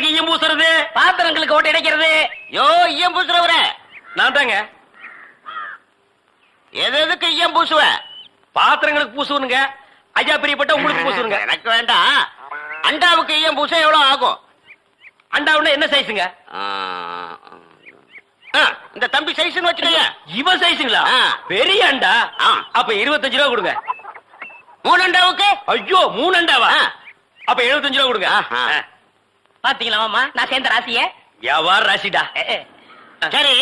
யாருக்கு ஈயம் பூசுறது? பாத்திரங்களுக்கு ஓட்டு இடைக்கிறது. யோ ஈயம் பூசுறவர நான் தாங்க. எதுக்கு ஈயம் பூசுவ? பாத்திரங்களுக்கு பூசுவனுங்க. ஐயா பிரியப்பட்ட உங்களுக்கு பூசுவனுங்க. எனக்கு வேண்டாம். அண்டாவுக்கு ஈயம் பூச எவ்வளவு ஆகும்? அண்டாவுன்னா என்ன சைஸுங்க? இந்த தம்பி சைஸ்னு வச்சுக்கோங்க. இவன் சைஸுங்களா? பெரிய அண்டா. அப்ப 25 ரூபா கொடுங்க. 3 அண்டாவுக்கு? ஐயோ 3 அண்டாவா? அப்ப 75 ரூபா கொடுங்க. பாத்தீங்களா மாமா நான் சேர்ந்த ராசிய? வியாபார ராசிடா. சரி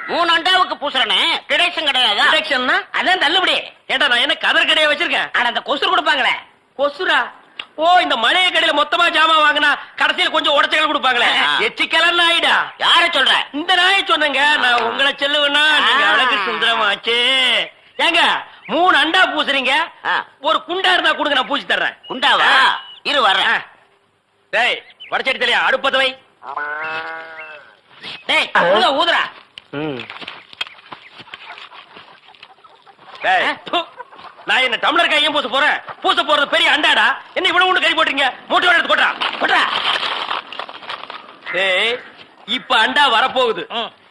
3 அண்டாவுக்கு பூசுறனே கிடைச்சும் கிடையாது. டிடக்ஷன்னா அதான் தள்ளுபடி. ஏண்டா நான் என்ன கதர் கடையை வச்சிருக்கேன்? ஆனா அந்த கொசு கொடுப்பாங்களே. கொசுரா? ஓ இந்த மளிகை கடையில மொத்தமா ஜாமான் வாங்கினா கடைசியில் கொஞ்சம் உடச்சல் கொடுப்பாங்களே. எச்சிக்கலர் நாயிடா. யார சொல்ற? இந்த நாயை சொன்னங்க. நான் உங்களை செல்லுவேன்னா நீங்க அழகு சுந்தரமாச்சு. ஏங்க 3 அண்டா பூசுறீங்க, ஒரு குண்டா இருந்தா கொடுங்க, நான் பூசி தர்றேன். குண்டாவா? இரு வர்றேன். டேய் வடச்சடி தலையா அடுப்பத வை. டேய் ஊதுறா. டேய் நான் என்ன டம்ளர் கையும் பூச போறேன்? பூச போறது பெரிய அண்டாடா. என்ன இவ்வளவு ஒண்ணு கை போட்டீங்க? மூட்டை எடுத்து கொட்டா கொட்டா. டேய் இப்ப அண்டா வரப்போகுது.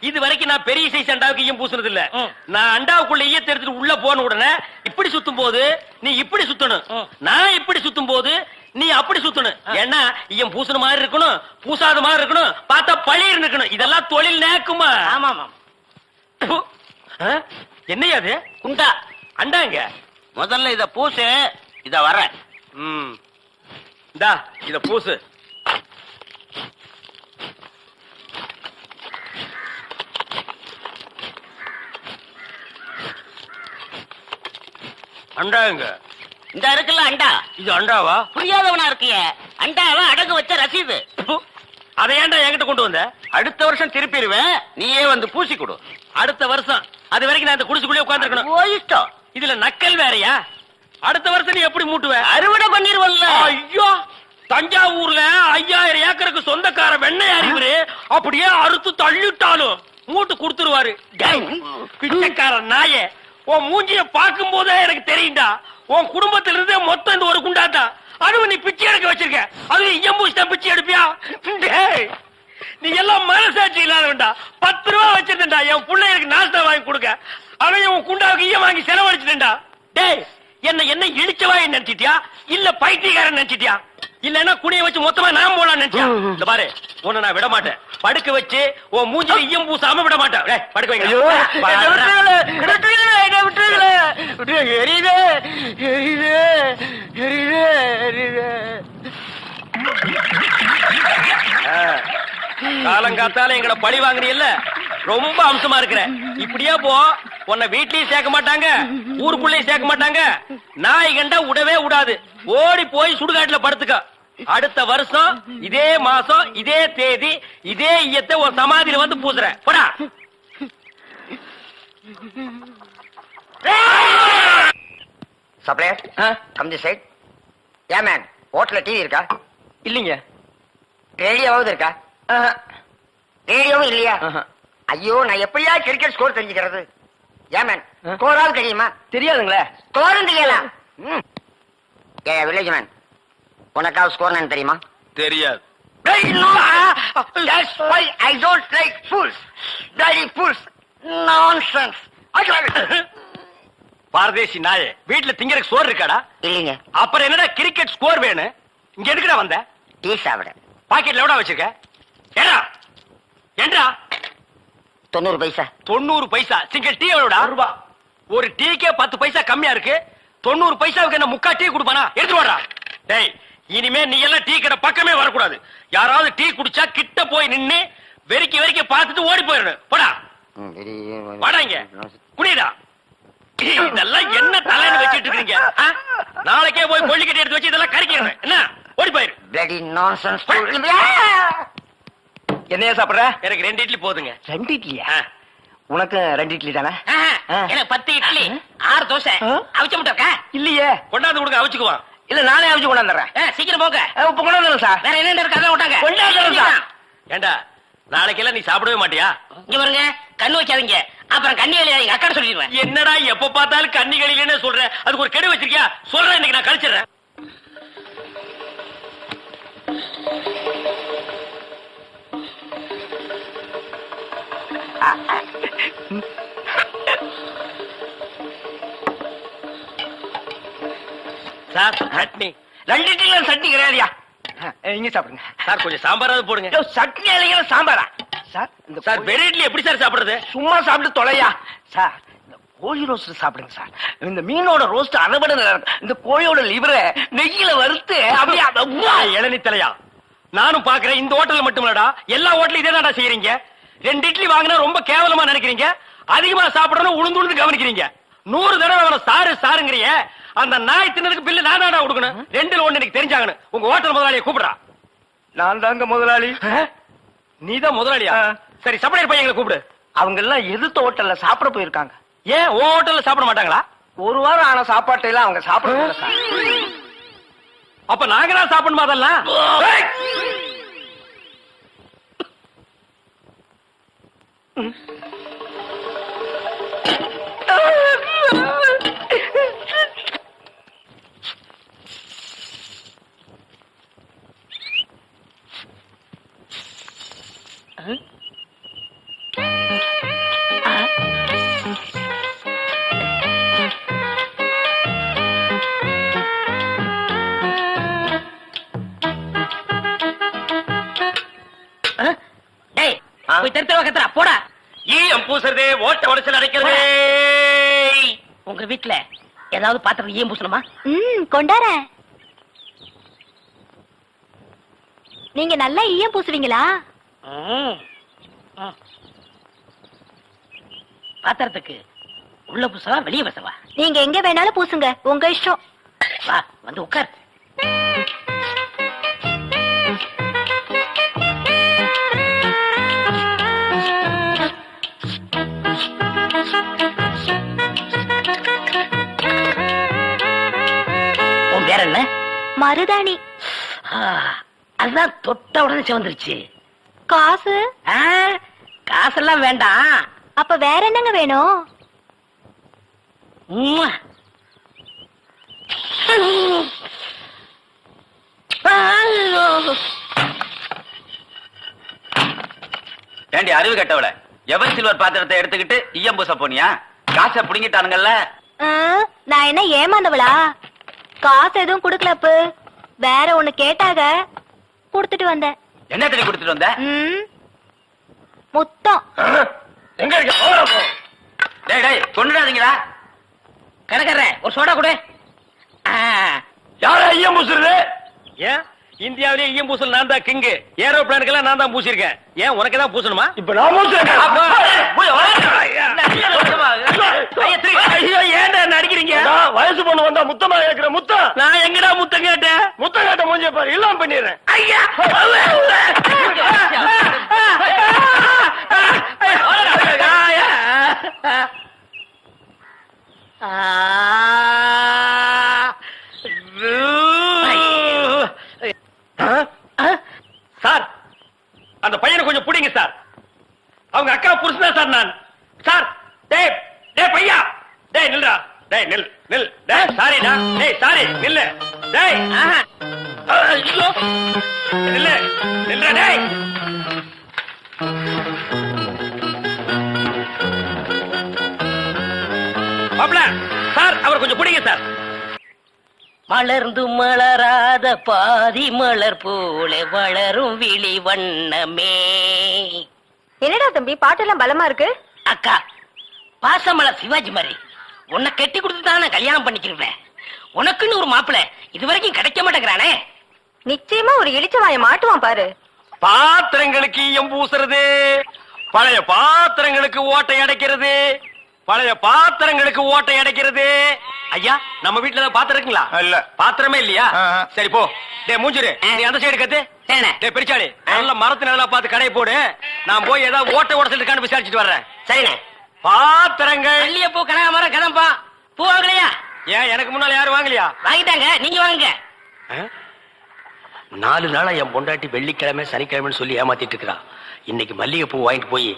இது வரைக்கும் நான் பெரிய சைஸ் அண்டாவுக்கு ஈயம் பூசுனது இல்ல. நான் அண்டாவுக்குள்ள ஈயத்தை எடுத்துட்டு உள்ள போன உடனே இப்படி சுத்தும் போது நீ இப்படி சுத்தணும், நான் இப்படி சுத்தும் போது நீ அப்படி சுத்தணும். ஏன்னா ஈயம் பூசுன மாதிரி இருக்கணும், பூசாத மாதிரி இருக்கணும், பார்த்தா பழிர் இருக்கணும். இதெல்லாம் தொழில் நேக்குமா? ஆமா ஆமா. என்னையா அது? குண்டா அண்டாங்க. முதல்ல இத பூசு. இத வர. இந்தா இத பூசு. அண்டாங்க. இந்த இருக்குல்ல அண்டா. இது அண்டாவா? புரியாதவனா இருக்கிய. அண்டாவை அடகு வச்ச ரசீது. அதை ஏன்டா என்கிட்ட கொண்டு வந்த? அடுத்த வருஷம் திருப்பிடுவேன், நீயே வந்து பூசி கொடு. அடுத்த வருஷம்? அது வரைக்கும் நான் இந்த குடிசுக்குள்ளே உட்கார்ந்து இருக்கணும். இஷ்டம். இதுல நக்கல் வேறயா? அடுத்த வருஷம் நீ எப்படி மூட்டுவ? அறுவடை பண்ணிருவல்ல. ஐயோ தஞ்சாவூர்ல 5000 ஏக்கருக்கு சொந்தக்கார வெண்ணெய் அறிவுரு அப்படியே அறுத்து தள்ளிட்டாலும் மூட்டு கொடுத்துருவாரு. பிச்சைக்கார நாயே, உன் மூஞ்சிய பார்க்கும் போதே எனக்கு தெரியும்டா உன் குடும்பத்தில இருந்தே மொத்தம் இந்த ஒரு குண்டாதான். அதுவும் நீ பிச்சை எடுக்க வச்சிருக்க. அது எம்பூசிதான் பிச்சை எடுப்பியா? நீ எல்லாம் மனசாட்சி இல்லாதவன்டா. 10 ரூபா வச்சிருந்தா என் பிள்ளைகளுக்கு நாஸ்தா வாங்கி கொடுக்க. அவன் உன் குண்டாவுக்கு ஈயம் வாங்கி செலவழிச்சுட்டா. டேய் என்ன இழிச்சவா நினைச்சிட்டியா இல்ல பைத்தியக்காரன் நினைச்சிட்டியா? இல்லன்னா குடிய வச்சு மொத்தமா நான் போலாம் நினைச்சியா? இந்த பாரு உன்னை நான் விட மாட்டேன். படுக்க வச்சு உன் மூஞ்சில ஈயம் பூசாம விட மாட்டேன். படுக்க வைங்க. காலங்காத்தால எங்களை பழி வாங்குறீல்ல, ரொம்ப அம்சமா இருக்கிற. இப்படியே போ, உன்னை வீட்லயும் சேர்க்க மாட்டாங்க, ஊருக்குள்ளேயும் சேர்க்க மாட்டாங்க. நாய் கண்டா விடவே விடாது. ஓடி போய் சுடுகாட்டுல படுத்துக்க. அடுத்த வருஷம் இதே மாசம் இதே தேதி இதே ஈயத்தை ஒரு சமாதியில வந்து பூசுற. போடா. Supplier come the side. Yeah man, ஹோட்டல்ல டிவி இருக்கா? இல்லீங்க. ரேடியோவாவது இருக்கா? ரேடியோவும் இல்லையா? ஐயோ நான் எப்படியா கிரிக்கெட் ஸ்கோர் தெரிஞ்சுக்கிறது? யா மேன், ஸ்கோராவது தெரியுமா? தெரியாதுங்களே. ஸ்கோரும் தெரியல. ஏ வில்லேஜ் மேன், உனக்காவது ஸ்கோர் என்ன தெரியுமா? தெரியாது. That's why I don't like fools. Bloody fools. Nonsense. பாரதேசி நாயே, வீட்டுல திங்கறதுக்கு சோறு இருக்காடா? இல்லைங்க. அப்புறம் என்னடா கிரிக்கெட் ஸ்கோர் வேணும்? இங்க எதுக்குடா வந்த? டீ சாப்பிட. பாக்கெட்ல எவ்வளவு வச்சிருக்க? ஏடா ஏண்டா? 90 பைசா. 90 பைசா. Single tea எவ்வளவுடா? ரூபா. ஒரு டீக்கே 10 பைசா கம்மியா இருக்கு. 90 பைசாவுக்கு என்ன முக்கா டீ கொடுப்பானா? எடுத்து வாடா. டேய் இனிமே நீ எல்லாம் டீ கடை பக்கமே வரக்கூடாது. யாராவது டீ குடிச்சா கிட்ட போய் நின்னு வெறிக்க பார்த்துட்டு ஓடி போயிடணும். போடா. வாடாங்க. குடிடா. இதெல்லாம் என்ன தலைன்னு வச்சிட்டு இருக்கீங்க? நாளைக்கே போய் கொள்ளிக்கட்டி எடுத்து வச்சு இதெல்லாம் கறிக்கிறேன். என்ன ஓடி போயிரு. Bloody nonsense. என்னையா சாப்பிடுற? எனக்கு 2 இட்லி போதுங்க. 2 இட்லியா? உனக்கு 2 இட்லி தானே? எனக்கு 10 இட்லி 6 தோசை. அவிச்ச முட்டை இருக்கா? இல்லையே. கொண்டாந்து கொடுங்க, அவிச்சுக்குவான். இல்ல நானே அவிச்சு கொண்டாந்துறேன். சீக்கிரம் போங்க. இப்ப கொண்டாந்துறேன் சார். வேற என்ன இருக்கு அத விட்டாங்க. கொண்டாந்துறேன் சார். ஏண்டா நாளைக்கெல்லாம் நீ சாப்பிடவே மாட்டியா? இங்க பாருங்க, கண்ணு வைக்காதீங்க. அப்புறம் கண்ணி எங்க அக்கா சொல்லிடுவேன். என்னடா எப்ப பார்த்தாலும் கண்ணிகளிலே சொல்ற? அதுக்கு ஒரு கெடு வச்சிருக்கியா? சொல்றேன், இன்னைக்கு நான் கழிச்சிடுறேன். சார் சட்னி 2 இட்லில சட்னி கிடையாதுயா. நீங்க சாப்பிடுங்க. சார் கொஞ்சம் சாம்பாராவது போடுங்க. ஐயோ, சட்னி இல்லைங்க சாம்பாரா சார்? இந்த சார் வெறும் இட்லி எப்படி சார் சாப்பிடுறது? சும்மா சாப்பிட்டு தொலையா சார். இந்த கோழி ரோஸ்ட் சாப்பிடுங்க சார். இந்த மீனோட ரோஸ்ட் அரைபட நல்லா இருக்கும். இந்த கோழியோட லிவரை நெய்யில வறுத்து அப்படியே இளநி தலையா, நானும் பாக்குறேன். இந்த ஹோட்டல்ல மட்டுமல்லடா, எல்லா ஹோட்டலும் இதே தான்டா செய்யறீங்க. 2 இட்லி வாங்கினா ரொம்ப கேவலமா நினைக்கிறீங்க. அதிகமா சாப்பிடணும் உளுந்து உளுந்து கவனிக்கிறீங்க. 100 தடவை அவன சாரு சாருங்கறிய. அந்த நாய் தின்னதுக்கு பில்லு நான் தான்டா கொடுக்கணும். 2ல 1 எனக்கு தெரிஞ்சாகணும். உங்க ஹோட்டல் முதலாளியை கூப்பிடுறா. நான் தாங்க முதலாளி. நீதான் முதலாளியா? சரி, சப்ளையர் பையங்களை கூப்பிடு. அவங்க எல்லாம் எதிர்த்த ஹோட்டல்ல சாப்பிட போயிருக்காங்க. ஏன் உன் ஹோட்டல்ல சாப்பிட மாட்டாங்களா? 1 வாரம் ஆன சாப்பாட்டை எல்லாம் அவங்க சாப்பிட சார். அப்ப நாங்க தான் சாப்பிடணுமா அதெல்லாம்? டேய், போய் தெருத்தவ கத்துறா போடா. ஈயம் பூசுறது, ஓட்ட உடச்சல் அடைக்கிறது. உங்க வீட்டுல ஏதாவது பாத்திரம் ஈயம் பூசணுமா? கொண்டாரேன். நீங்க நல்லா ஈயம் பூசுவீங்களா? பாத்திரத்துக்கு உள்ள பூசவா வெளியே பூசவா? நீங்க எங்க வேணாலும் பூசுங்க, உங்க இஷ்டம். வா வந்து உட்கார். உன் பேர் என்ன? மருதாணி. அதுதான் தொட்ட உடனே சிவந்துருச்சு. காசு? காசெல்லாம் வேண்டாம். அப்ப வேற என்னங்க வேணும்? உம்மா. ஏண்டி அறிவு கட்டவள, எவர் சில்வர் பாத்திரத்தை எடுத்துக்கிட்டு ஈயம் பூச போனியா? காசை புடுங்கிட்டானுங்கல்ல. நான் என்ன ஏமாந்தவளா? காசு எதுவும் குடுக்கலப்பு. வேற ஒண்ணு கேட்டாக, குடுத்துட்டு வந்தேன். என்ன தண்ணி கொடுத்துட்டு வந்த? முத்தம். எங்க இருக்க? டேய் டேய், கொண்டுடாதீங்களா? கணக்கற ஒரு சோடா கொடு. யாரா ஈயம் பூசுறது? ஏன் இந்தியாவிலே ஈயம் பூசல் நான் தான் கிங்கு. ஏரோப்ளானுக்கெல்லாம் நான் தான் பூசிருக்கேன். ஏன் உனக்கு தான் பூசணுமா? இப்ப நான் ஏன்டா நடிக்கிறீங்க? வயசு பொண்ணு வந்தா முத்தமா கேக்குற முத்தம். நான் எங்கடா முத்தம் கேட்டேன்? முத்தம் கேட்ட மூஞ்சிய பாரு, இல்லாம பண்ணிடுறேன். ஐயா சார், அந்த பையனை கொஞ்சம் புடிங்க சார். அவங்க அக்கா புருஷனா சார் நான். சார், டேய் டேய் பையா, டேய் நில்றா. டேய் நில் நில். டேய் சாரிடா. டேய் சாரி நில்லு. டேய் ஐயோ நில்லு நில்றா. டேய் மாப்ள, சார் அவர் கொஞ்சம் புடிங்க சார். மலர்ந்து மலராத பாதி மலர் போல வளரும் விழி வண்ணமே. என்னடா தம்பி, பாட்டெல்லாம் பலமா இருக்கு. அக்கா, பாசமலர் சிவாஜி மாதிரி உன்னை கட்டி கொடுத்து தான் நான் கல்யாணம் பண்ணிக்கிறேன். உனக்குன்னு ஒரு மாப்பிளை இது வரைக்கும் கிடைக்க மாட்டேங்கிறானே. நிச்சயமா ஒரு இளிச்சவாய மாட்டுவான் பாரு. பாத்திரங்களுக்கு ஈயம் பூசுறது, பழைய பாத்திரங்களுக்கு ஓட்டை அடைக்கிறது, பழைய பாத்திரங்களுக்கு ஓட்டை அடைக்கிறது. ஐயா, நம்ம வீட்டுல ஏதாவது பாத்திரம் இருக்குங்களா? இல்ல. பாத்திரமே இல்லையா? சரி போ. டேய் மூஞ்சிரு, நீ அந்த சைடு கத்து. டேய் பெரிச்சாளி, நல்ல மரத்து நல்லா பார்த்து கடை போடு. நான் போய் ஏதாவது ஓட்டை உடசல் இருக்கான்னு விசாரிச்சுட்டு வர்றேன். சரிண்ணே. பாத்திரங்கள் பள்ளிய பூ கனகாமரம் கதம்பா பூ வாங்கலையா? ஏன் எனக்கு முன்னால யாரும் வாங்கலையா? வாங்கிட்டாங்க, நீங்க வாங்குங்க. 4 நாளா என் பொண்டாட்டி வெள்ளிக்கிழமை சனிக்கிழமைன்னு சொல்லி ஏமாத்திட்டு இருக்கா. இன்னைக்கு மல்லிகை பூ வாங்கிட்டு போய்.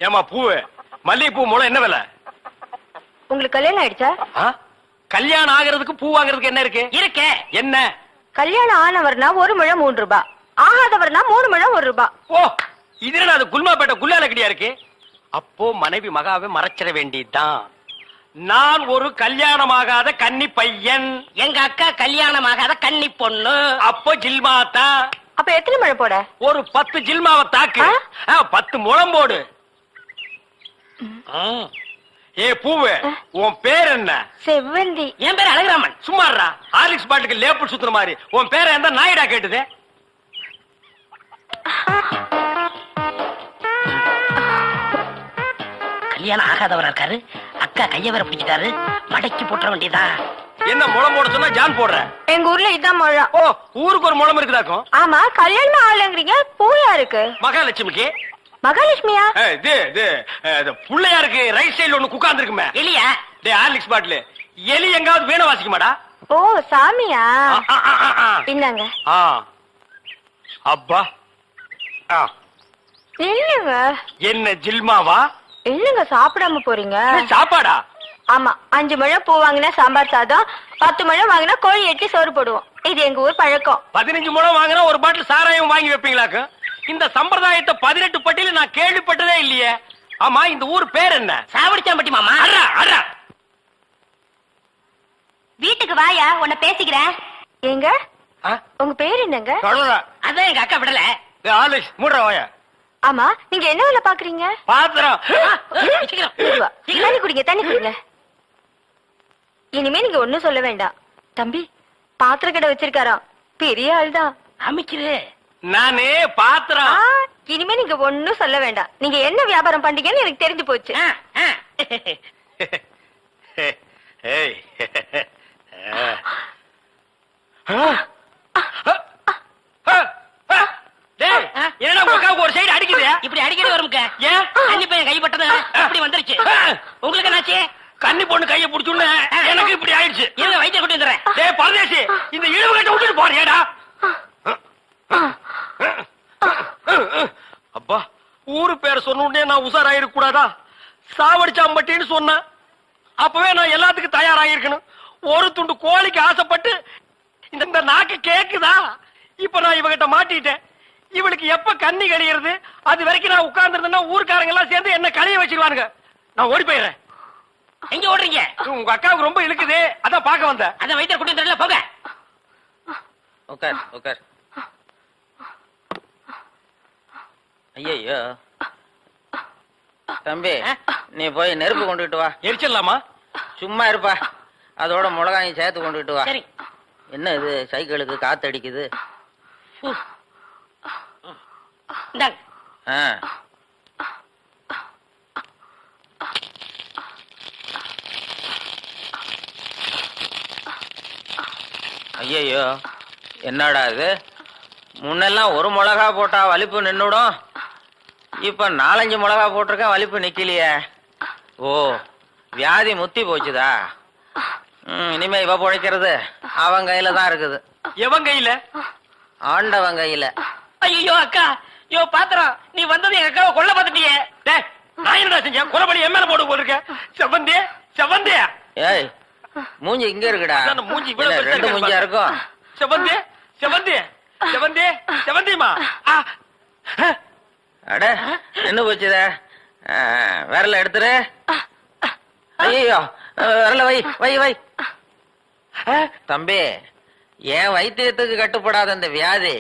ஏமா பூவு, மல்லிகை பூ மூலம் என்ன விலை? உங்களுக்கு கல்யாணம் ஆயிடுச்சா? கல்யாணம் ஆகிறதுக்கு பூ வாங்குறதுக்கு என்ன இருக்கு? இருக்கே. என்ன? கல்யாணம் ஆனவர்னா 1 முழம் 3 ரூபாய், ஆகாதவர்னா 3 முழம் 1 ரூபாய். ஓ, இது அது குல்மாப்பேட்டை குல்லால கடியா இருக்கு. அப்போ மனைவி மகாவை மறைச்சிட வேண்டியதுதான். நான் ஒரு கல்யாணமாகாத கன்னி பையன். எங்க அக்கா கல்யாணமாகாத கன்னி பொண்ணு. அப்போ ஜில்மாத்தா. அப்ப எத்தனை முழம் போட? ஒரு 10 ஜில்மாவை தாக்கு. 10 முழம் போடு. ஏ பூவு, உன் பேர் என்ன? செவ்வந்தி. என் பேர் அழகுராமன். சும்மாறா, ஹார்லிக்ஸ் பாட்டுக்கு லேபிள் சுத்துற மாதிரி. உன் பேரை எந்த நாயிடா கேட்டுது? கல்யாணம் ஆகாதவரா இருக்காரு. அக்கா கைய வேற பிடிச்சிட்டாரு. மடக்கி போட்டுற வேண்டியதா. என்ன முளம் போட சொன்னா ஜான் போடுற? எங்க ஊர்ல இதான் முழம். ஓ, ஊருக்கு ஒரு முளம் இருக்குதாக்கும். ஆமா, கல்யாணம் ஆகலங்கிறீங்க. பூயா இருக்கு. மகாலட்சுமிக்கு. மகாலட்சுமியா? இது புள்ளையாருக்கு ரைட் சைடுல ஒண்ணு உட்கார்ந்து இருக்குமே. எலியா? டேய் ஹார்லிக்ஸ் பாட்டில் எலி எங்காவது வீணை வாசிக்குமாடா? ஓ, சாமியா? இந்தாங்க. அப்பா இல்லங்க. என்ன ஜில்மாவா? இல்லங்க, சாப்பிடாம போறீங்க. சாப்பாடா? ஆமா, 5 முழம் பூ வாங்கினா சாம்பார் சாதம், 10 முழம் வாங்கினா கோழி எட்டி சோறு போடுவோம். இது எங்க ஊர் பழக்கம். 15 முழம் வாங்கினா ஒரு பாட்டில் சாராயம் வாங்கி வைப்பீங்களாக்கு? இந்த சம்பிரதாயத்தை 18 பட்டியல நான் கேள்விப்பட்டதே இல்லையே. ஆமா, இந்த ஊர் பேர் என்ன? சாவடிச்சாம்பட்டி மாமா. அறா வீட்டுக்கு வாயா, உன்னை பேசிக்கிறேன். எங்க உங்க பேர் என்னங்க? அதான் எங்க அக்கா விடல. ஆலிஷ் மூடுற வாயா. ஆமா, நீங்க என்ன வேலை பாக்குறீங்க? பாத்திரம். தண்ணி குடிங்க, தண்ணி குடிங்க. இனிமே நீங்க ஒண்ணும் சொல்ல வேண்டாம். தம்பி, பாத்திர கடை வச்சிருக்காராம். பெரிய ஆள் தான். அமைச்சிரு. நானே பாத்திரம். இனிமே நீங்க ஒண்ணும் சொல்ல வேண்டாம். நீங்க என்ன வியாபாரம் பண்றீங்கன்னு எனக்கு தெரிஞ்சு போச்சு. என்னடா உங்க ஒரு சைடு அடிக்குது? இப்படி அடிக்கடி வரும்க்க. ஏன்? கன்னி பையன் கை பட்டது இப்படி வந்துருச்சு. உங்களுக்கு என்னாச்சு? கன்னி பொண்ணு கையை பிடிச்சுன்னு எனக்கு இப்படி ஆயிடுச்சு. இருங்க, வைத்தியம் கொண்டு வந்துடுறேன். டேய் பரதேசி, இந்த இழுவு கட்ட விட்டுட்டு போறியாடா? அப்பா, ஊரு பேர் சொன்ன உடனே நான் உசாராயிருக்க கூடாதா? சாவடிச்சாம்பட்டின்னு சொன்ன அப்பவே நான் எல்லாத்துக்கும் தயாராகிருக்கணும். ஒரு துண்டு கோழிக்கு ஆசைப்பட்டு இந்த நாக்கு கேக்குதா? இப்ப நான் இவகிட்ட மாட்டிட்டேன். இவளுக்கு எப்ப கண்ணி கழியிறது? அது வரைக்கும் நான் உட்கார்ந்து இருந்தேன்னா ஊர்க்காரங்க எல்லாம் சேர்ந்து என்ன கழிய வச்சிருவானுங்க. நான் ஓடி போயிடுறேன். எங்க ஓடுறீங்க? உங்க அக்காவுக்கு ரொம்ப இழுக்குது, அதான் பாக்க வந்தேன். அதான் வைத்தியம் கொண்டு வந்துடல, போங்க. உட்கார் உட்கார். ஐயோ தம்பி, நீ போய் நெருப்பு கொண்டுகிட்டு வா. எரிச்சிடலாமா? சும்மா இருப்பா. அதோட மிளகாயும் சேர்த்து கொண்டுகிட்டு வா. சரி. என்ன இது, சைக்கிளுக்கு காத்து அடிக்குது? இந்தாங்க. ஐயோ, என்னடா இது? முன்னெல்லாம் ஒரு மிளகா போட்டா வலிப்பு நின்னுடும். இப்ப 4-5 மிளகா போட்டிருக்கேன், வலிப்பு நிக்கலையே. ஓ, வியாதி முத்தி போச்சுதா? இனிமே இவ பொழைக்கிறது அவன் கையில தான் இருக்குது. எவன் கையில? ஆண்டவன் கையில. ஐயோ அக்கா, யோ பாத்திரம், நீ வந்தது எங்க அக்காவை கொல்ல பார்த்துட்டியே. டேய், நான் என்னடா செஞ்சேன்? கொலைபடி என் மேல போட்டு போயிருக்க. செவந்தே செவந்தே. ஏய், மூஞ்சி இங்க இருக்குடா. மூஞ்சி இவ்வளவு பெருசா 2 மூஞ்சியா இருக்கும். செவந்தே செவந்தே செவந்தே செவந்திமா. அட, என்ன போச்சுத? விரல எடுத்துரு. ஐயோ, விரல வை வை வை. தம்பி, என் வைத்தியத்துக்கு கட்டுப்படாத இந்த வியாதி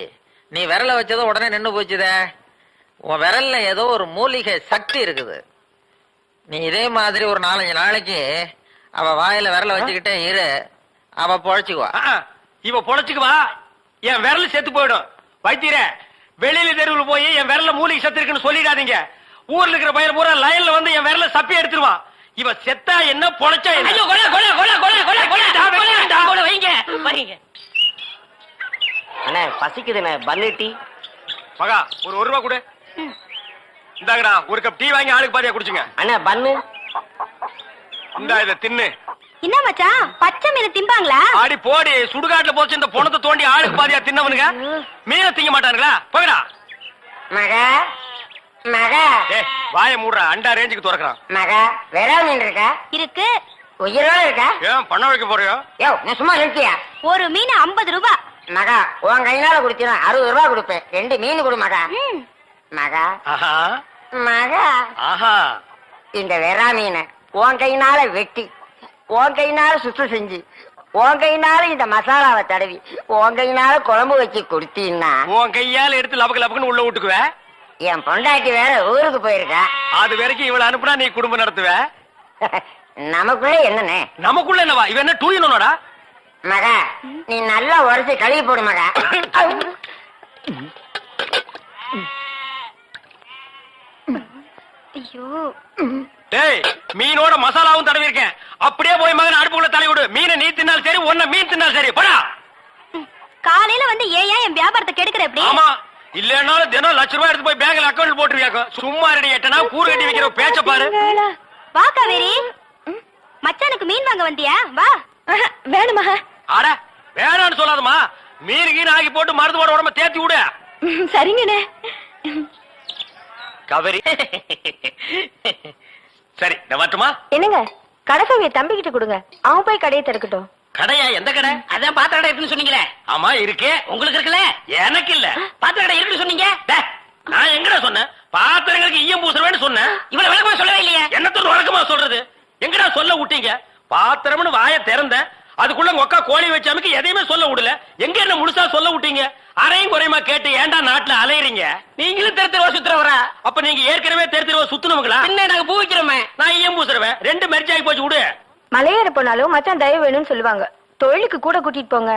நீ விரல வச்சத உடனே நின்னு போச்சுத. உன் விரல்ல ஏதோ ஒரு மூலிகை சக்தி இருக்குது. நீ இதே மாதிரி ஒரு 4-5 நாளைக்கு அவ வாயில விரல வச்சுக்கிட்டே இரு, அவ பொழைச்சுக்குவா. இவ பொழைச்சுக்குவா, என் விரல் செத்து போயிடும். வைத்தியர, வெளியில தெருவில் போய் என் விரல மூலிகை சத்து இருக்குன்னு சொல்லிடாதீங்க. ஊர்ல இருக்கிற பையன் பூரா லைன்ல வந்து என் விரல சப்பி எடுத்துருவான். இவ செத்தா என்ன, பொழைச்சா என்ன? ஐயோ, கொலை கொலை கொலை கொலை கொலை கொலை கொலை வைங்க வரீங்க. அண்ணே பசிக்குதுண்ணே, பன்னு டீ. மகா, ஒரு 1 ரூபா கொடு. இந்தாங்கடா, ஒரு கப் டீ வாங்கி ஆளுக்கு பாதியா குடிச்சுங்க. அண்ணே பன்னு. இந்தா இத தின்னு. என்ன மச்சான், பச்சை மீன் திம்பாங்களா? ஆடி போடி, சுடுகாட்டுல போச்சு இந்த பொணத்தை தோண்டி ஆளுக்கு பாதியா தின்னவனுங்க. மீனை திங்க மாட்டானுங்களா? போகடா. மகா மகா. ஏய், வாயை மூடுறா, அண்டா ரேஞ்சுக்கு துறக்குறான். மகா, வெறா மீன் இருக்கா? இருக்கு. உயிரோட இருக்கா? ஏன் பண்ண வைக்க போறியோ? யோ, நான் சும்மா நிறுத்தியா? ஒரு மீன் 50 ரூபாய். மகா, உன் கையினால குடிச்சினா 60 ரூபாய் கொடுப்பேன். 2 மீன் கொடு மகா. மகா ஆஹா மகா, ஆஹா. இந்த வெறா மீனை உன் கையினால வெட்டி உன் கையினால சுத்தம் செஞ்சு உன் கையினால இந்த மசாலாவை தடவி உன் கையினால குழம்பு வச்சு கொடுத்தீன்னா உன் கையால எடுத்து லபக்கு லபக்குன்னு உள்ள விட்டுக்குவ. என் பொண்டாட்டி வேற ஊருக்கு போயிருக்கா. அது வரைக்கும் இவள அனுப்புனா நீ குடும்பம் நடத்துவ. நமக்குள்ள என்னண்ணே? நமக்குள்ள என்னவா? இவன் என்ன டூயினோடா? மகா நீ நல்லா உரைச்சு கழுவி போடு மகா. ஐயோ டேய், மீனோட மசாலாவும் தடவி இருக்கேன். அப்படியே போய் மகன் அடுப்புக்குள்ள தலை விடு. மீனை நீ தின்னாலும் சரி, ஒன்ன மீன் தின்னாலும் சரி. போடா. காலையில வந்து ஏன் என் வியாபாரத்தை கெடுக்கிற எப்படி? ஆமா, இல்லன்னாலும் தினம் ₹1,00,000 எடுத்து போய் பேங்க்ல அக்கவுண்ட் போட்டுருவியாக்கோ. சும்மா ரெடி எட்டனா கூறு கட்டி வைக்கிற பேச்ச பாரு. வா காவேரி, மச்சானுக்கு மீன் வாங்க வந்தியா? வா. வேணுமா? அட வேணான்னு சொல்லாதம்மா. மீன் கீன் ஆகி போட்டு மருந்து போட உடம்ப தேத்தி விடு. சரிங்கண்ணே. கவரி சரி, நான் வரட்டுமா? என்னங்க, கடைசாவிய தம்பிக்கிட்ட கொடுங்க, அவன் போய் கடையை திறக்கட்டும். கடையா? எந்த கடை? அதான் பாத்திர கடை இருக்குன்னு சொன்னீங்களே. ஆமா இருக்கே. உங்களுக்கு இருக்குல்ல? எனக்கு இல்ல. பாத்திர கடை இருக்குன்னு சொன்னீங்க. டேய், நான் எங்கடா சொன்னேன்? பாத்திரங்களுக்கு ஈயம் பூசுறவேன்னு சொன்னேன். இவ்வளவு விளக்கமா சொல்லவே இல்லையே. என்னத்தோட வழக்கமா சொல்றது? எங்கடா சொல்ல விட்டீங்க? பாத்திரம்னு வாய திறந்த அதுக்குள்ள உங்க அக்கா கோழி வச்சாமுக்கு எதையுமே சொல்ல விடல. எங்க என்ன முழுசா சொல்ல விட்டீங்க? அரையும் குறையுமா கேட்டு ஏன்டா நாட்டுல அலையறீங்க? நீங்களும் தெரு தெருவா சுத்துறவரா? அப்ப நீங்க ஏற்கனவே தெரு சுத்துனவங்களா? என்ன நாங்க பூ வைக்கிறோமே. நான் ஈயம் பூசுறவன். ரெண்டு மெரிச்சு ஆகி போச்சு விடு. மலையேற போனாலும் மச்சான் தயவு வேணும்னு சொல்லுவாங்க. தொழிலுக்கு கூட கூட்டிட்டு போங்க.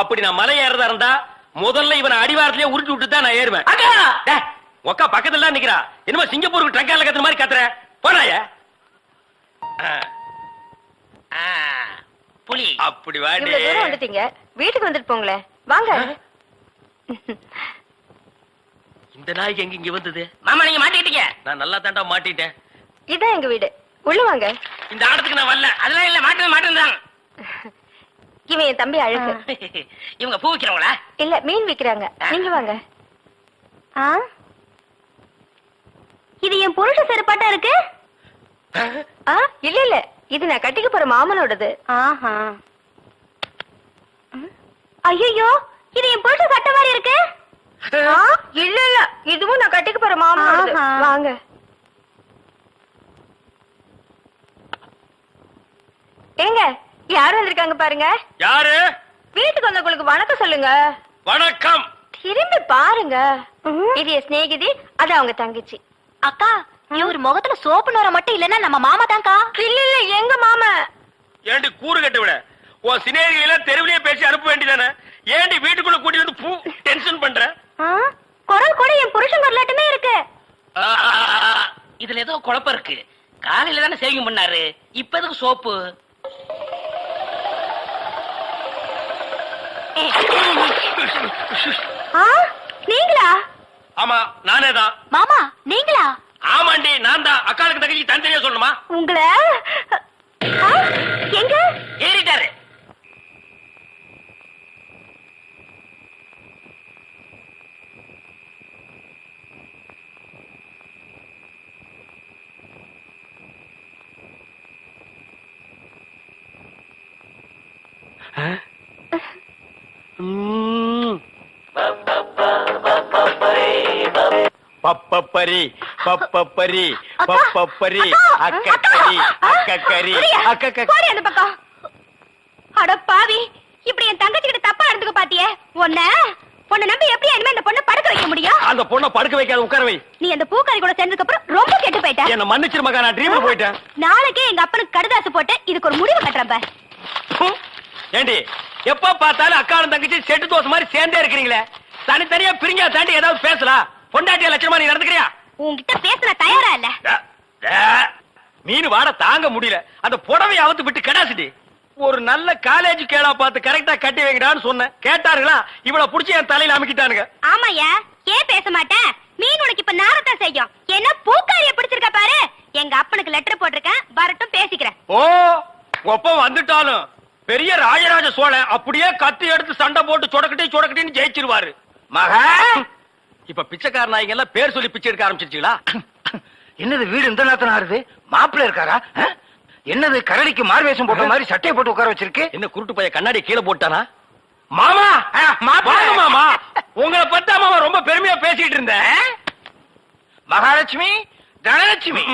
அப்படி நான் மலை ஏறதா இருந்தா முதல்ல இவனை அடிவாரத்திலேயே உருட்டி விட்டு தான் நான் ஏறுவேன். அக்கா, டேய், உக்கா பக்கத்துல தான் நிக்கிறா. என்னமோ சிங்கப்பூருக்கு ட்ரங்கால கத்துற மாதிரி கத்துற. போறாய. புலி. அப்படி வாடி. இவ்வளவு தூரம் வந்துட்டீங்க, வீட்டுக்கு வந்துட்டு போங்களே. வாங்க. இந்த நாய்க்கு எங்க இங்க வந்தது? மாமா நீங்க மாட்டிக்கிட்டீங்க. நான் நல்லா தாண்டா மாட்டிட்டேன். இதான் எங்க வீடு, உள்ள வாங்க. இந்த ஆடத்துக்கு நான் வரல. அதெல்லாம் இல்ல, மாட்டேன். இவன் என் தம்பி அழகு. இவங்க பூ வைக்கிறவங்களா? இல்ல, மீன் விக்கிறாங்க. நீங்க வாங்க. இது என் புருஷ செருப்பாட்டா இருக்கு. இல்ல இல்ல, இது நான் கட்டிக்க போற மாமனோடது. ஐயோ, இது என் புருஷ சட்டை மாதிரி இருக்கு. இல்ல இல்ல, இதுவும் நான் கட்டிக்க போற மாமனோடது. வாங்க. ஏங்க, யார் வந்திருக்காங்க பாருங்க. யாரு? வீட்டுக்கு வந்தவங்களுக்கு வணக்கம் சொல்லுங்க. வணக்கம். திரும்பி பாருங்க. இது என் சிநேகிதி, அது அவங்க தங்கச்சி. அக்கா, இவர் முகத்துல சோப்பு நோர மட்டும் இல்லன்னா நம்ம மாமா தான்க்கா. இல்ல இல்ல, எங்க மாமா. ஏண்டி கூறு கட்டு விட? உன் சினேகிகளை தெருவிலேயே பேசி அனுப்ப வேண்டியதானே? ஏண்டி வீட்டுக்குள்ள கூட்டி வந்து பூ டென்ஷன் பண்ற? குரல் கூட என் புருஷன் வரலாட்டுமே இருக்கு. இதுல ஏதோ குழப்பம் இருக்கு. காலையில தானே சேவிங் பண்ணாரு, இப்ப எதுக்கு சோப்பு? நீங்களா? ஆமா, நானே தான். மாமா நீங்களா? ஆமாண்டி, நான் தான். அக்காளுக்கு தங்கச்சி தனித்தனியா சொல்லணுமா? உங்களை எங்க ஏறிட்டாரு. பப்பப்பரி பப்பப்பரி பப்பப்பரி அக்கக்கரி அக்கக்கரி அக்கக்க. போடி அந்த பக்கம். அட பாவி, இப்படி என் தங்கச்சி கிட்ட தப்பா நடந்துக்க பாத்தியே. உன்னை நம்பி எப்படி இனிமே இந்த பொண்ணை படுக்க வைக்க முடியும்? அந்த பொண்ணை படுக்க வைக்காத, உட்கார வை. நீ அந்த பூக்காரி கூட சேர்ந்ததுக்கு அப்புறம் ரொம்ப கெட்டு போயிட்ட. என்ன மன்னிச்சிரு மகா, நான் ட்ரீம்ல போயிட்டேன். நாளைக்கே எங்க அப்பனுக்கு கடுதாசு போட்டு இதுக்கு ஒரு முடிவு கட்டுறப்ப. ஏண்டி, எப்ப பார்த்தாலும் அக்காளும் தங்கச்சி செட்டு தோசை மாதிரி சேர்ந்தே இருக்கிறீங்களே. தனித்தனியா பிரிஞ்சா தாண்டி ஏதாவது பேசலாம். பொண்டாட்டியா லட்சணமா நீ நடந்துக்கிறியா? உன்கிட்ட பேச தயாரா இல்ல. மீன் வாட தாங்க முடியல. அந்த புடவை அவுத்து விட்டு கடாசிட்டி. ஒரு நல்ல காலேஜ் கேளா பார்த்து கரெக்டா கட்டி வைங்கடான்னு சொன்னேன். கேட்டாருங்களா? இவளை புடிச்சு என் தலையில அமைக்கிட்டானுங்க. ஆமாயா, ஏன் பேச மாட்டேன்? மீன் உனக்கு இப்ப நாரத்தான் செய்யும். என்ன பூக்காரிய பிடிச்சிருக்க பாரு. எங்க அப்பனுக்கு லெட்டர் போட்டிருக்கேன், வரட்டும் பேசிக்கிறேன். ஓ, ஒப்ப வந்துட்டாலும் பெரிய ராஜராஜ சோழன் அப்படியே கத்தி எடுத்து சண்டை போட்டு சொடக்கட்டின்னு ஜெயிச்சிருவாரு. மகா, இப்ப பிச்சைக்கார நாய்ங்க எல்லாம் பேர் சொல்லி பிச்சை எடுக்க ஆரம்பிச்சிருச்சீங்களா? என்னது வீடு இந்த நேரத்துல ஆறுது? மாப்பிள்ள இருக்காரா? என்னது கரடிக்கு மார்வேஷம் போட்ட மாதிரி சட்டையை போட்டு உட்கார வச்சிருக்கு? என்ன குருட்டு பைய கண்ணாடி கீழே போட்டானா? மாமா, வாங்க மாமா. உங்களை பத்தா மாமா ரொம்ப பெருமையா பேசிட்டு இருந்தேன். மகாலட்சுமி, தனலட்சுமி,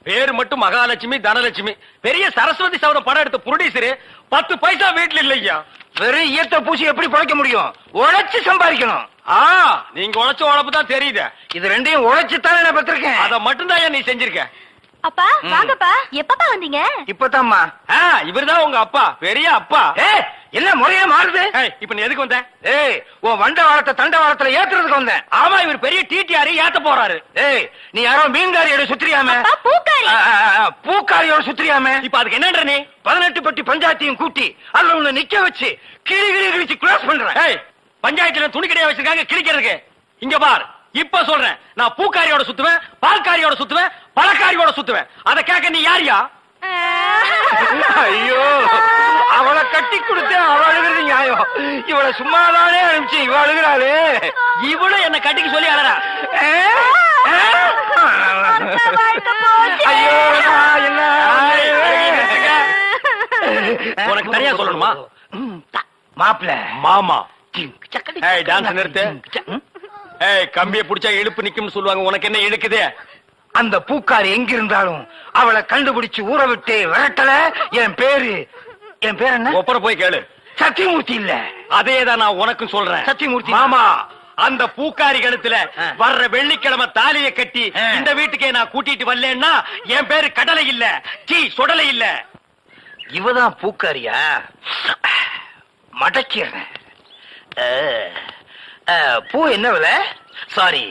பேரு மட்டும் மகாலட்சுமி தனலட்சுமி. பெரிய சரஸ்வதி சபதம் படம் எடுத்த ப்ரொடியூசரு 10 பைசா வீட்டுல இல்லையா. வெறும் ஈயத்தை பூசி எப்படி பிழைக்க முடியும்? உழைச்சு சம்பாதிக்கணும். நீங்க உழைச்ச உழைப்பு தான் தெரியுது. இது ரெண்டையும் உழைச்சுத்தானே நான் பெற்றிருக்கேன். அத மட்டும் தான் நீ செஞ்சிருக்க. அப்பா வாங்கப்பா. எப்பப்பா வந்தீங்க? இப்பதாம்மா. இவர்தான் உங்க அப்பா, பெரிய அப்பா. என்ன முறையே மாறுது? இப்ப நீ எதுக்கு வந்த? உன் வண்ட வாரத்தை தண்ட வாரத்துல ஏத்துறதுக்கு வந்தேன். ஆமா, இவர் பெரிய டிடிஆர் ஏத்த போறாரு. நீ யாரோ மீன்காரியோட சுத்திரியாம? பூக்காரி. பூக்காரியோட சுத்திரியாம? இப்ப அதுக்கு என்னன்ற நீ? 18 பட்டி பஞ்சாயத்தையும் கூட்டி அதுல உன்னை நிக்க வச்சு கிளி கிளி கிழிச்சு க்ளோஸ் பண்றேன். பஞ்சாயத்துல துணி கடையா வச்சிருக்காங்க கிழிக்கிறதுக்கு. இங்க பார், இப்ப சொல்றேன், நான் பூக்காரியோட சுத்துவேன், பால்காரியோட சுத்துவேன், பழக்காரியோட சுத்துவேன். அத கேட்க நீ யாரியா? ஐயோ, அவளை கட்டி கொடுத்து அவ அழுகிறது நியாயம். இவளை சும்மாதானே அனுப்பிச்சு இவ அழுகிறாளே. இவளும் என்ன கட்டிக்கு சொல்லி அழறா. ஐயோ, என்ன உனக்கு தனியா சொல்லணுமா? மாப்பிள மாமா. டான்ஸ் நிறுத்து. கம்பிய புடிச்சா இழுப்பு நிக்கும்னு சொல்லுவாங்க. உனக்கு என்ன இழுக்குது? அந்த பூக்காரி எங்க இருந்தாலும் அவளை கண்டுபிடிச்சு ஊற விட்டு விரட்டல. என் பேரு என்ன? ஒப்பர போய் கேளு. சத்தியமூர்த்தி இல்ல. அதேதான் நான் உனக்கும் சொல்றேன். சத்தியமூர்த்தி மாமா. அந்த பூக்காரி கழுத்துல வர்ற வெள்ளிக்கிழமை தாலியை கட்டி இந்த வீட்டுக்கே நான் கூட்டிட்டு வரலன்னா என் பேரு கடலை இல்ல, டீ சுடலை இல்ல. இவதான் பூக்காரியா? மடக்கிறேன். பூ என்ன விலை? சாரி,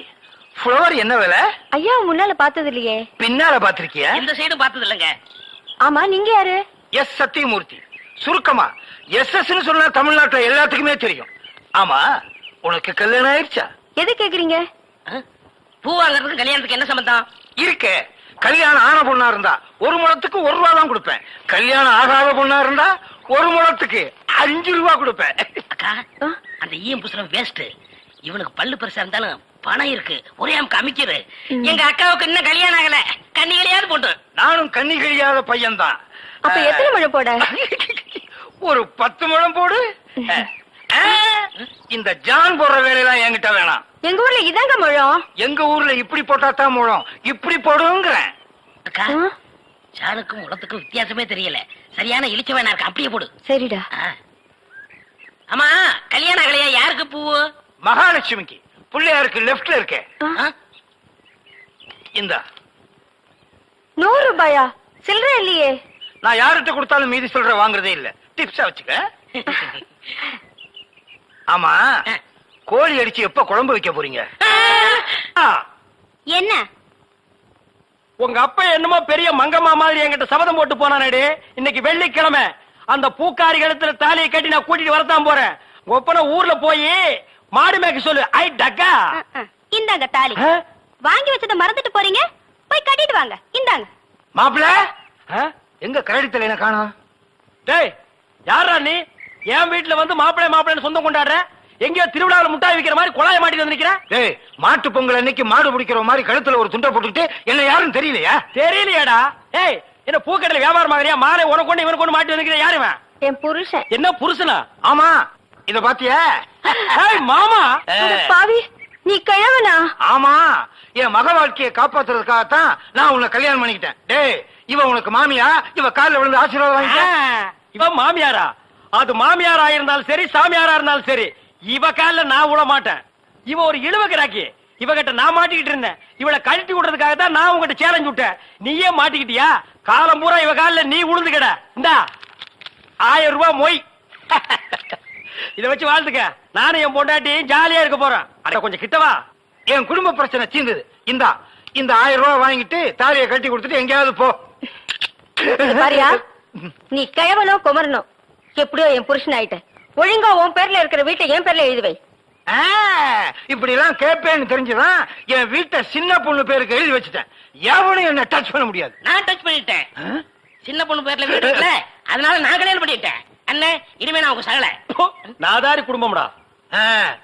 ஃப்ளவர் என்ன விலை? ஐயா முன்னால பார்த்தது இல்லையே. பின்னால பாத்திருக்கியா? இந்த சைடும் பார்த்தது இல்லங்க. ஆமா, நீங்க யாரு? எஸ் சத்தியமூர்த்தி. சுருக்கமா எஸ் சொன்னா தமிழ்நாட்டுல எல்லாத்துக்குமே தெரியும். ஆமா, உனக்கு கல்யாணம் ஆயிடுச்சா? எது கேக்குறீங்க? பூ வாங்குறதுக்கு கல்யாணத்துக்கு என்ன சம்பந்தம் இருக்க? கல்யாணம் ஆன பொண்ணா இருந்தா 1 முழத்துக்கு 1 ரூபா தான் கொடுப்பேன். கல்யாணம் ஆகாத பொண்ணா இருந்தா 1 முழத்துக்கு 5 ரூபா கொடுப்பேன். அக்கா, அந்த ஈயம் புசுரம் வேஸ்ட். இவனுக்கு பல்லு பெருசா இருந்தாலும் பணம் இருக்கு. ஒரே அமைக்கிறது. எங்க அக்காவுக்கு இன்னும் கல்யாணம் ஆகல. கண்ணிகளையாவது போட்டு. நானும் கண்ணி கழியாத பையன் தான். அப்ப எத்தனை முழம் போட? ஒரு 10 முழம் போடு. இந்த ஜான் போடுற வேலையெல்லாம் என்கிட்ட வேணாம். எங்க ஊர்ல இதாங்க முழம். எங்க ஊர்ல இப்படி போட்டாதான் முழம். இப்படி போடுங்கிறேன். அக்கா, ஜானுக்கும் முளத்துக்கும் வித்தியாசமே தெரியல. சரியான இழிச்ச வேணா இருக்கு. அப்படியே போடு. சரிடா. ஆமா, கல்யாணம் ஆகலையா? யாருக்கு பூவு? மகாலட்சுமிக்கு. பிள்ளையாருக்கு லெப்ட்ல இருக்க. இந்த 100 ரூபாயா? சில்லற இல்லையே. நான் யார்கிட்ட கொடுத்தாலும் மீதி சொல்ற வாங்குறதே இல்ல. டிப்ஸா வச்சுக்க. ஆமா, கோழி அடிச்சு எப்ப குழம்பு வைக்க போறீங்க? என்ன? உங்க அப்பா என்னமோ பெரிய மங்கம்மா மாதிரி என்கிட்ட சபதம் போட்டு போனானே. இன்னைக்கு வெள்ளிக்கிழமை அந்த பூக்காரி கழுத்துல தாலியை கட்டி நான் கூட்டிட்டு வரத்தான் போறேன். ஒப்பன ஊர்ல போய் மாடு மேய்க்க சொல்லு. ஐ டக்கா. இந்தாங்க தாலி. வாங்கி வச்சத மறந்துட்டு போறீங்க. போய் கட்டிட்டு வாங்க. இந்தாங்க. மாப்பிள்ள எங்க கரடி தலையில காணோம்? டேய், யாரா நீ? என் வீட்டுல வந்து மாப்பிள்ளை மாப்பிள்ளைன்னு சொந்தம் கொண்டாடுற. எங்கயோ திருவிழாவில் முட்டாய் விக்கிற மாதிரி குழாய மாட்டிட்டு வந்து நிக்கிற. டேய், மாட்டு பொங்கல் அன்னைக்கு மாடு பிடிக்கிற மாதிரி கழுத்துல ஒரு துண்டை போட்டுக்கிட்டு என்ன யாரும் தெரியலையா? தெரியலையாடா? ஏய், என்ன பூக்கடையில வியாபாரம் ஆகுறியா? மாலை உனக்கு கொண்டு இவனுக்கு கொண்டு மாட்டி வந்து யாரு இவன்? என் புருஷன். என்ன புருஷனா? ஆமா, இத பாத்தியா? மாமா. பாவி, நீ கிழவனா? ஆமா, என் மக வாழ்க்கையை காப்பாத்துறதுக்காகத்தான் நான் உன்னை கல்யாணம் பண்ணிக்கிட்டேன். டேய், இவ உனக்கு மாமியா? இவ காலில் விழுந்து ஆசீர்வாதம் வாங்கிக்க. இவ மாமியாரா? அது மாமியாரா இருந்தாலும் சரி, சாமியாரா இருந்தாலும் சரி, இவ காலில் நான் விட மாட்டேன். இவ ஒரு இழுவக்கிறாக்கி. இவகிட்ட நான் மாட்டிக்கிட்டு இருந்தேன். இவளை கழட்டி விடுறதுக்காக தான் நான் உங்ககிட்ட சேலஞ்ச் விட்டேன். நீயே மாட்டிக்கிட்டியா? காலம் பூரா இவ காலில் நீ உழுந்து கிட. இந்தா 1000 ரூபாய் மொய். இத வச்சு வாழ்த்துக்க. நானும் என் பொண்டாட்டி ஜாலியா இருக்க போறேன். அட கொஞ்சம் கிட்டவா. என் குடும்ப பிரச்சனை தீர்ந்தது. இந்த 1000 ரூபாய் வாங்கிட்டு தாலியை கட்டி கொடுத்துட்டு எங்கேயாவது போ. பாரியா, நீ கிழவனோ குமரனோ எப்படியோ என் புருஷன் ஆயிட்ட. ஒழுங்கா உன் பேர்ல இருக்கிற வீட்டை என் பேர்ல எழுதி வை. இப்படி எல்லாம் கேட்பேன்னு தெரிஞ்சுதான் என் வீட்டை சின்ன பொண்ணு பேருக்கு எழுதி வச்சுட்டேன். எவனும் என்ன டச் பண்ண முடியாது. நான் டச் பண்ணிட்டேன். சின்ன பொண்ணு பேர்ல வீடு இருக்குல்ல, அதனால நான் கல்யாணம் பண்ணிட்டேன். அண்ணே, இனிமே நான் உங்க சகல. நாதாரி குடும்பம்டா.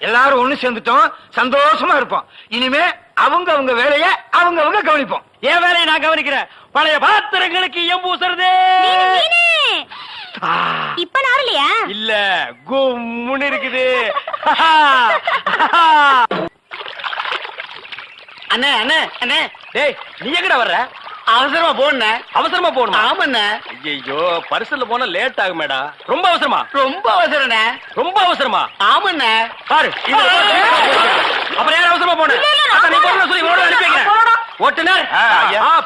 எல்லாரும் ஒண்ணு சேர்ந்துட்டோம், சந்தோஷமா இருப்போம். இனிமே அவங்க அவங்க வேலைய அவங்க அவங்க கவனிப்போம். என் வேலையை நான் கவனிக்கிறேன். பழைய பாத்திரங்களுக்கு ஈயம் பூசுறதே. இப்ப நாரலையா? இல்ல, கும்முன்னு இருக்குது. அண்ணே அண்ணே அண்ணே, டேய், நீ எங்கடா வர்ற? அவசரமா போன அவசரமா போகணுமா? ஆமாண்ணே. ஐயோ பரிசல்ல போனா லேட் ஆகும் மேடா. ரொம்ப அவசரமா? ரொம்ப அவசரண்ணே. ரொம்ப அவசரமா? ஆமாண்ணே. பாரு இது அப்புறம் யார் அவசரமா போன? அதான் நீ போறேன்னு சொல்லி ஓட அனுப்பிங்க. ஓட்டுனர்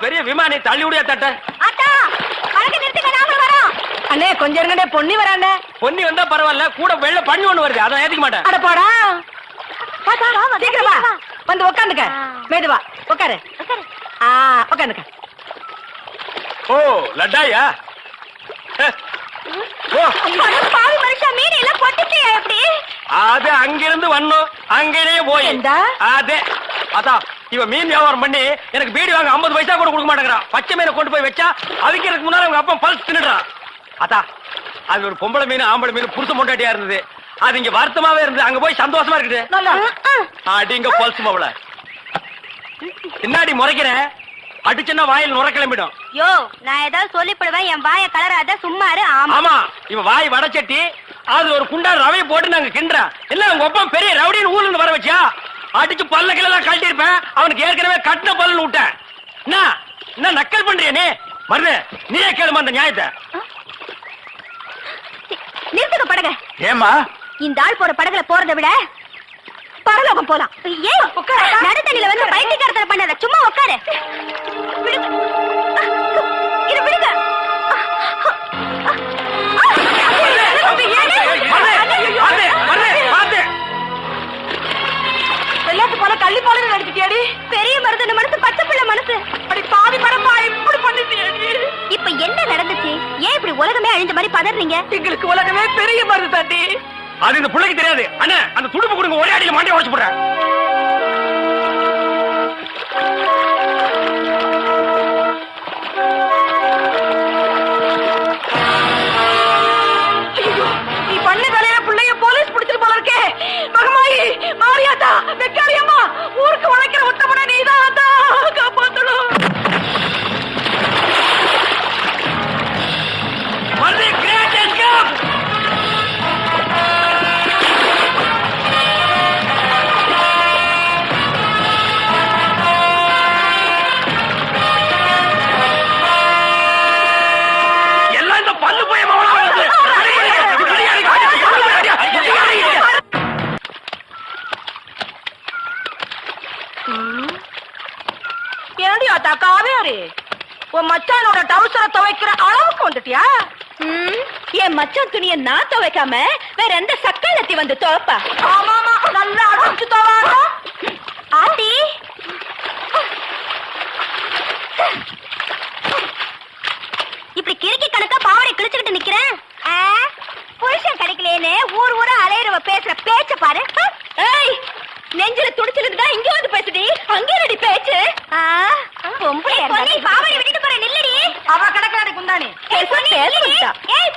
பெரிய விமானி தள்ளி விடியா தட்ட. அத்தா வழக்கு நிறுத்துங்க, நாங்க வரோம். அண்ணே கொஞ்சம் இருங்கண்ணே, பொன்னி வராண்ணே. பொன்னி வந்தா பரவாயில்ல, கூட வெள்ள பண்ணி ஒண்ணு வருது, அதான் ஏத்துக்க மாட்டேன். அட போடா, வா, சீக்கிரம் வா, வந்து உக்காந்துக்க. மேதுவா உட்காரு. உட்காந்துக்க. ஓ லட்டாயா? ஓ பாவி மனுஷா, மீன் எல்லாம் பொட்டுச்சியா எப்படி? அது அங்கிருந்து வந்தோம், அங்கேயே போய் எந்தா? அதே அதான் இவன் மீன் வியாபாரம் பண்ணி எனக்கு பீடி வாங்க 50 பைசா கூட கொடுக்க மாட்டேங்கிறான். பச்சை மீனை கொண்டு போய் வச்சா அதுக்கு எனக்கு முன்னால அவங்க அப்பா பல்ஸ் தின்னுடுறான். அதான் அது ஒரு பொம்பளை மீன் ஆம்பளை மீன் புருஷ பொண்டாட்டியா இருந்தது. அது இங்க வருத்தமாவே இருந்தது, அங்க போய் சந்தோஷமா இருக்குது. அடிங்க பல்ஸ் மாவள பின்னாடி முறைக்கிறேன், அடிச்சுன்னா வாயில் நுர கிளம்பிடும். யோ, நான் ஏதாவது சொல்லிப்படுவேன், என் வாய கலராத, சும்மா இரு. ஆமா இவன் வாய் வடச்சட்டி, அது ஒரு குண்டா ரவையை போட்டு நாங்க கிண்டுறேன். இல்ல உங்க அப்பா பெரிய ரவுடின்னு ஊர்ல இருந்து வர வச்சியா? அடிச்சு பல்ல கிளெல்லாம் கழட்டி இருப்பேன். அவனுக்கு ஏற்கனவே கட்டின பல்லுன்னு விட்டேன். என்ன நக்கல் பண்றிய நீ? மருது நீயே கேளுமா அந்த நியாயத்தை. நிறுத்துக்க படக. ஏமா இந்த ஆள் போற படகுல போறதை விட பரலோகம் போலாம். ஏன் நடுத்தண்ணில வந்து பைத்தியக்காரத்தனை பண்ணாத, சும்மா உட்காரு. விடுங்க, இது விடுங்க. வெள்ளாட்டு போல கள்ளி போல நடிச்சிட்டியாடி. பெரிய மருது மனசு, பச்சை பிள்ளை மனசு. அப்படி பாதி மரமா இப்படி பண்ணிட்டியாடி. இப்ப என்ன நடந்துச்சு? ஏன் இப்படி உலகமே அழிஞ்ச மாதிரி பதறீங்க? எங்களுக்கு உலகமே பெரிய மருந்து தாண்டி. அது இந்த பிள்ளைக்கு தெரியாது. அண்ணா அந்த துடுப்பு கொடுங்க, ஒரே அடியில மாட்டி உடைச்சு போடுறேன். நீ பண்ண வேலையில பிள்ளைய போலீஸ் பிடிச்சிட்டு போல இருக்கே. மகமாயி, மாரியாத்தா, வெக்காரியம்மா, ஊருக்கு உழைக்கிற உத்தமன நீதான் காப்பாத்தணும். Marudhu great escape. எல்லாம் இந்த பல்லு போய் மவளா வருது. ஏண்டி ஆத்தா காவேரி, உன் மச்சானோட டவுசரை துவைக்கிற அளவுக்கு வந்துட்டியா? என் மச்சான் துணியை நான் துவைக்காம வேற எந்த சக்காலத்தி வந்து துவைப்பா? ஆமாமா, நல்லா அடைச்சு தவாரா. ஆத்தி, இப்படி கிறுக்கி கணக்கா பாவடை கிழிச்சுக்கிட்டு நிக்கிறேன். புருஷன் கிடைக்கலேன்னு ஊர் ஊரா அலையறவ பேசுற பேச்ச பாரு. ஏய், நெஞ்சில துடிச்சில இருந்தா இங்க வந்து பேசுடி, அங்க என்னடி பேச்சு? பொம்பளை பாவடை விட்டுட்டு போற, நில்லடி. அவ கிடக்காடி குந்தாணி. ஏய்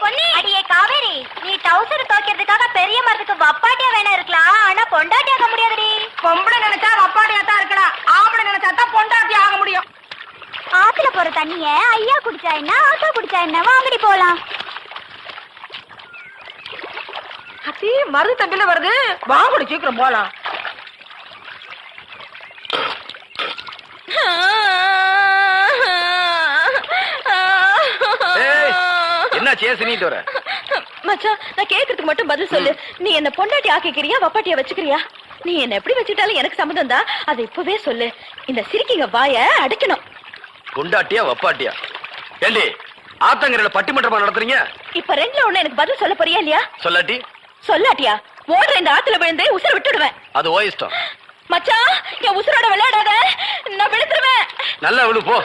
பொன்னி, அடியே காவேரி, நீ டவுசர் துவைக்கிறதுக்காக பெரிய மரத்துக்கு வப்பாட்டியா வேணா இருக்கலாம், ஆனா பொண்டாட்டியாக முடியாதுடி. பொம்பளை நினைச்சா வப்பாடியா தான் இருக்கலாம், ஆம்பளை நினைச்சா தான் பொண்டாட்டி ஆக முடியும். ஆத்துல போற தண்ணிய ஐயா குடிச்சா என்ன, ஆத்தா குடிச்சா என்ன, வாங்கடி போலாம். அத்தி மருந்து தம்பில வருது, வாங்கடி சீக்கிரம் போலாம். என்ன சேசினிட்டு வர? மச்சான், நான் கேக்குறதுக்கு மட்டும் பதில் சொல்லு. நீ என்ன பொண்டாட்டி ஆக்கிக்கிறியா, வப்பாட்டியா வச்சுக்கிறியா? நீ என்ன எப்படி வச்சுட்டாலும் எனக்கு சம்மதம் தான், அதை இப்பவே சொல்லு. இந்த சிரிக்கிங்க வாய அடைக்கணும். பொண்டாட்டியா வப்பாட்டியா? ஏண்டி ஆத்தங்கரையில பட்டிமன்றமா நடத்துறீங்க? இப்ப ரெண்டுல ஒண்ணு எனக்கு பதில் சொல்ல போறியா இல்லையா? சொல்லாட்டி சொல்லாட்டியா ஓடுற இந்த ஆத்துல விழுந்து உசுர விட்டுடுவேன். அது ஓ இஷ்டம். மச்சான், என் உசுரோட விளையாடாத, நான் விழுந்துருவேன். நல்லா விழு போ.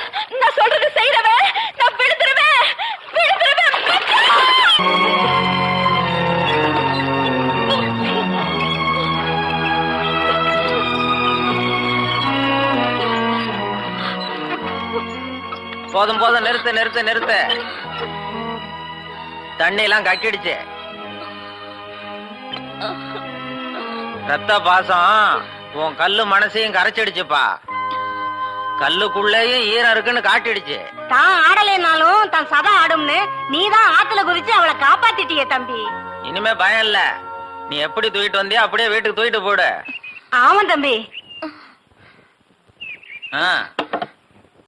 நான் சொல்றது செய்யறவன், நான் விழுந்துருவேன், விழுந்துருவேன். போதும் போதும், நிறுத்து நிறுத்து நிறுத்து. தண்ணி எல்லாம் கக்கிடுச்சு. ரத்த பாசம் உன் கல்லு மனசையும் கரைச்சிடுச்சுப்பா. கல்லுக்குள்ளேயும் ஈரம் இருக்குன்னு காட்டிடுச்சு. தான் ஆடலைனாலும் தான் சதா ஆடும்னு நீதான் ஆத்துல குதிச்சு அவளை காப்பாத்திட்டியே தம்பி. இனிமே பயம் இல்ல. நீ எப்படி தூக்கிட்டு வந்தியோ அப்படியே வீட்டுக்கு தூக்கிட்டு போடு. ஆமா தம்பி. ஆ